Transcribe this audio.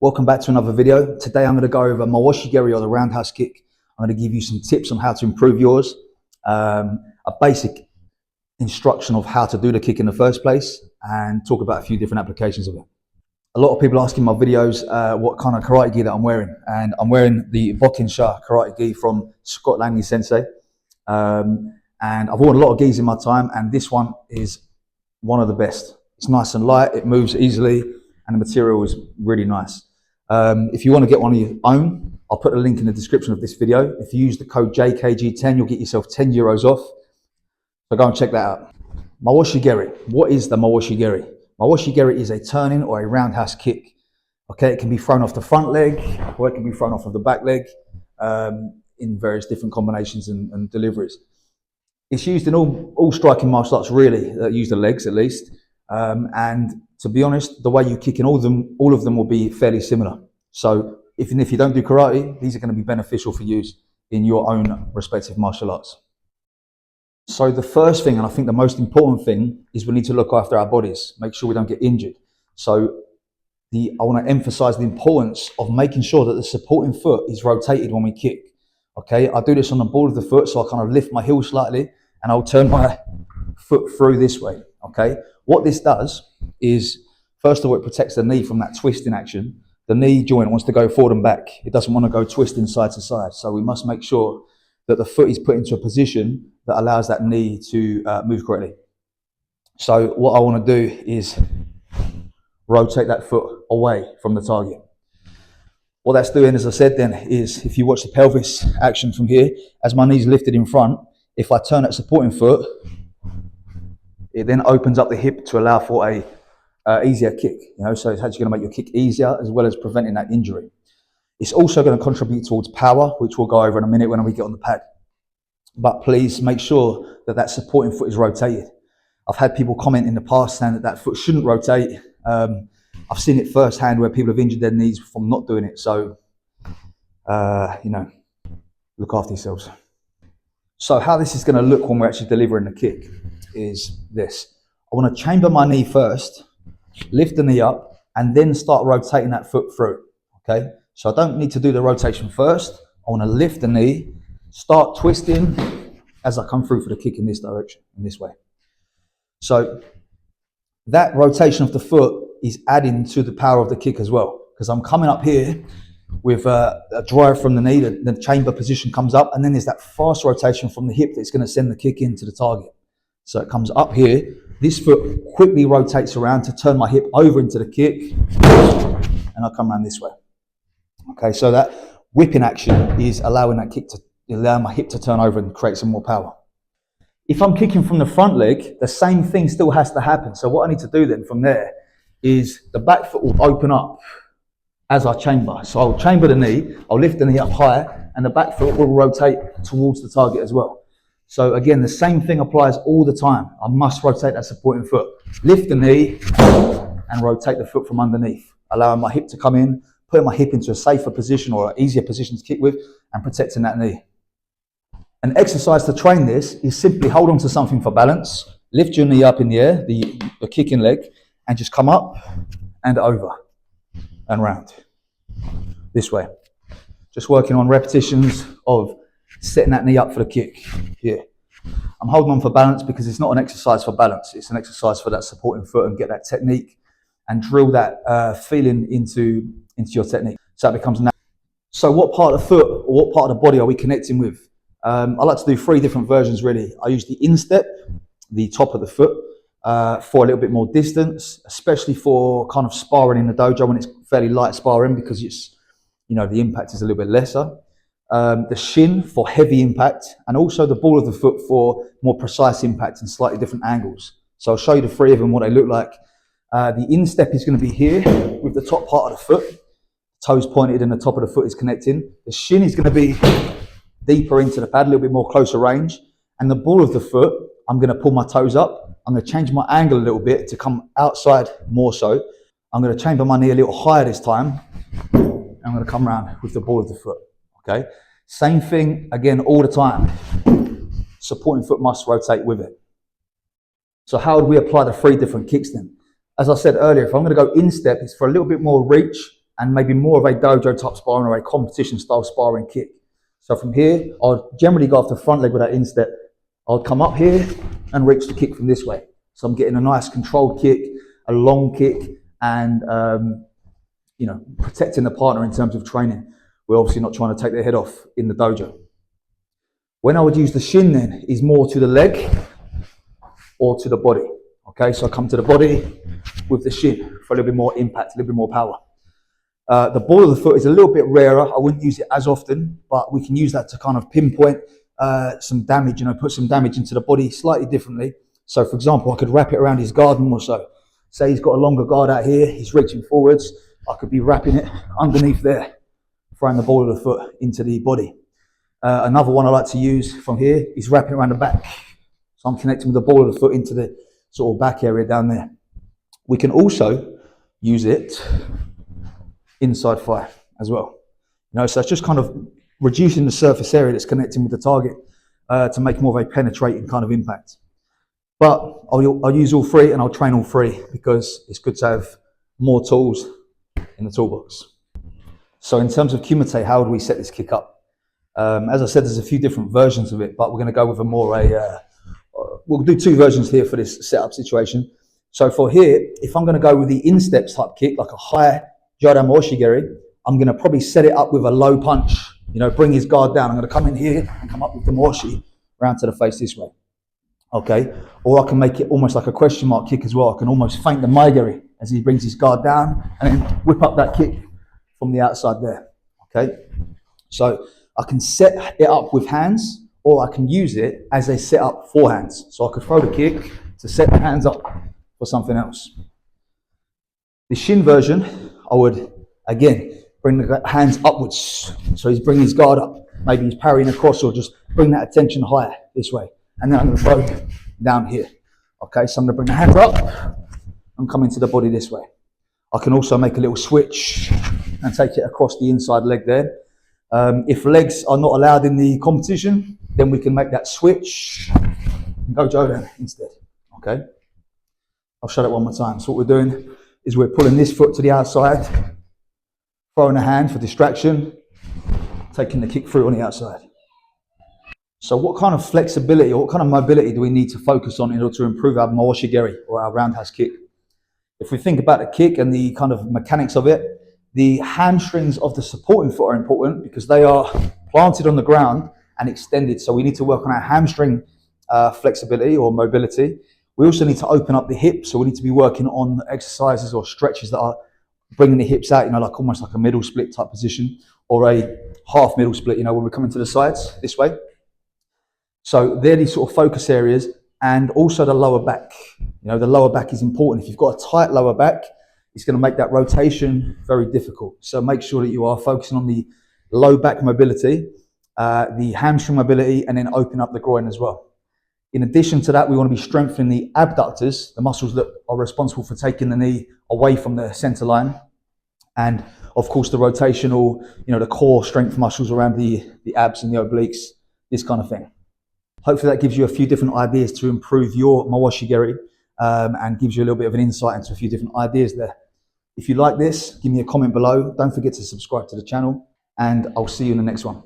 Welcome back to another video. Today I'm going to go over Mawashi geri, or the roundhouse kick. I'm going to give you some tips on how to improve yours, a basic instruction of how to do the kick in the first place, and talk about a few different applications of it. A lot of people ask in my videos what kind of karate gi that I'm wearing, and I'm wearing the Bokinsha karate gi from Scott Langley Sensei. And I've worn a lot of gis in my time, and this one is one of the best. It's nice and light, it moves easily, and the material is really nice. If you want to get one of your own, I'll put a link in the description of this video. If you use the code JKG10, you'll get yourself 10 euros off. So go and check that out. Mawashi geri. What is the Mawashi geri? Mawashi geri is a turning or a roundhouse kick. Okay, it can be thrown off the front leg, or it can be thrown off of the back leg, in various different combinations and deliveries. It's used in all striking martial arts, really, that use the legs at least. And to be honest, the way you kick in all of them will be fairly similar. So even if you don't do karate, these are going to be beneficial for use in your own respective martial arts. So the first thing, and I think the most important thing, is we need to look after our bodies, make sure we don't get injured. So I want to emphasize the importance of making sure that the supporting foot is rotated when we kick. Okay, I do this on the ball of the foot, so I kind of lift my heel slightly and I'll turn my foot through this way. Okay, what this does is, first of all, it protects the knee from that twisting action. The knee joint wants to go forward and back. It doesn't want to go twisting side to side. So we must make sure that the foot is put into a position that allows that knee to move correctly. So what I want to do is rotate that foot away from the target. What that's doing, as I said then, is if you watch the pelvis action from here, as my knee's lifted in front, if I turn that supporting foot, it then opens up the hip to allow for a easier kick. So it's actually going to make your kick easier, as well as preventing that injury. It's also going to contribute towards power, which we'll go over in a minute when we get on the pad. But please make sure that that supporting foot is rotated. I've had people comment in the past saying that that foot shouldn't rotate. I've seen it firsthand where people have injured their knees from not doing it. So, look after yourselves. So how this is going to look when we're actually delivering the kick is this. I want to chamber my knee first, lift the knee up, and then start rotating that foot through. Okay, so I don't need to do the rotation first. I want to lift the knee, start twisting as I come through for the kick in this direction, in this way. So that rotation of the foot is adding to the power of the kick as well, because I'm coming up here with a drive from the knee, the chamber position comes up, and then there's that fast rotation from the hip that's going to send the kick into the target. So it comes up here, this foot quickly rotates around to turn my hip over into the kick, and I come around this way. Okay, so that whipping action is allowing that kick to allow my hip to turn over and create some more power. If I'm kicking from the front leg, the same thing still has to happen. So what I need to do then from there is the back foot will open up as I chamber. So I'll chamber the knee, I'll lift the knee up higher, and the back foot will rotate towards the target as well. So again, the same thing applies all the time. I must rotate that supporting foot. Lift the knee and rotate the foot from underneath, allowing my hip to come in, putting my hip into a safer position or an easier position to kick with, and protecting that knee. An exercise to train this is simply hold on to something for balance, lift your knee up in the air, the kicking leg, and just come up and over and round this way. Just working on repetitions of setting that knee up for the kick here. I'm holding on for balance because it's not an exercise for balance, it's an exercise for that supporting foot, and get that technique and drill that feeling into your technique, so it becomes natural. So what part of the foot or what part of the body are we connecting with? I like to do 3 different versions really. I use the instep, the top of the foot, for a little bit more distance, especially for kind of sparring in the dojo when it's fairly light sparring, because it's, the impact is a little bit lesser. The shin for heavy impact, and also the ball of the foot for more precise impact and slightly different angles. So I'll show you the 3 of them, what they look like. The instep is going to be here with the top part of the foot, toes pointed and the top of the foot is connecting. The shin is going to be deeper into the pad, a little bit more closer range. And the ball of the foot, I'm going to pull my toes up. I'm going to change my angle a little bit to come outside more so. I'm going to chamber my knee a little higher this time. I'm going to come around with the ball of the foot. Okay, same thing again all the time. Supporting foot must rotate with it. So how would we apply the 3 different kicks then? As I said earlier, if I'm going to go instep, it's for a little bit more reach and maybe more of a dojo type sparring or a competition style sparring kick. So from here, I'll generally go off the front leg with that instep. I'll come up here and reach the kick from this way. So I'm getting a nice controlled kick, a long kick, and protecting the partner in terms of training. We're obviously not trying to take their head off in the dojo. When I would use the shin then is more to the leg or to the body. Okay, so I come to the body with the shin for a little bit more impact, a little bit more power. The ball of the foot is a little bit rarer. I wouldn't use it as often, but we can use that to kind of pinpoint some damage, put some damage into the body slightly differently. So for example, I could wrap it around his guard more so. Say he's got a longer guard out here, he's reaching forwards, I could be wrapping it underneath there, throwing the ball of the foot into the body. Another one I like to use from here is wrapping around the back. So I'm connecting with the ball of the foot into the sort of back area down there. We can also use it inside thigh as well. So it's just kind of reducing the surface area that's connecting with the target to make more of a penetrating kind of impact. But I'll use all three and I'll train all three because it's good to have more tools in the toolbox. So in terms of kumite, how do we set this kick up? As I said, there's a few different versions of it, but we're going to go with we'll do two versions here for this setup situation. So for here, if I'm going to go with the instep type kick, like a high Mawashi geri, I'm going to probably set it up with a low punch, bring his guard down. I'm going to come in here and come up with the Mawashi round to the face this way. Okay, or I can make it almost like a question mark kick as well. I can almost feint the Maigeri as he brings his guard down and then whip up that kick from the outside there. Okay, so I can set it up with hands, or I can use it as a setup for hands. So I could throw the kick to set the hands up for something else. The shin version, I would, again, bring the hands upwards. So he's bringing his guard up. Maybe he's parrying across, or just bring that attention higher this way. And then I'm going to throw down here. Okay, so I'm going to bring the hands up and come into the body this way. I can also make a little switch and take it across the inside leg there. If legs are not allowed in the competition, then we can make that switch and go Jodan instead. Okay, I'll show that one more time. So what we're doing is we're pulling this foot to the outside, throwing a hand for distraction, taking the kick through on the outside. So what kind of flexibility or what kind of mobility do we need to focus on in order to improve our Mawashi geri or our roundhouse kick? If we think about the kick and the kind of mechanics of it, the hamstrings of the supporting foot are important because they are planted on the ground and extended. So we need to work on our hamstring flexibility or mobility. We also need to open up the hips. So we need to be working on exercises or stretches that are bringing the hips out, like almost like a middle split type position or a half middle split, when we're coming to the sides this way. So they're these sort of focus areas, and also the lower back. The lower back is important. If you've got a tight lower back, it's going to make that rotation very difficult. So make sure that you are focusing on the low back mobility, the hamstring mobility, and then open up the groin as well. In addition to that, we want to be strengthening the abductors, the muscles that are responsible for taking the knee away from the center line. And of course, the rotational, the core strength muscles around the abs and the obliques, this kind of thing. Hopefully that gives you a few different ideas to improve your Mawashi geri and gives you a little bit of an insight into a few different ideas there. If you like this, give me a comment below. Don't forget to subscribe to the channel, and I'll see you in the next one.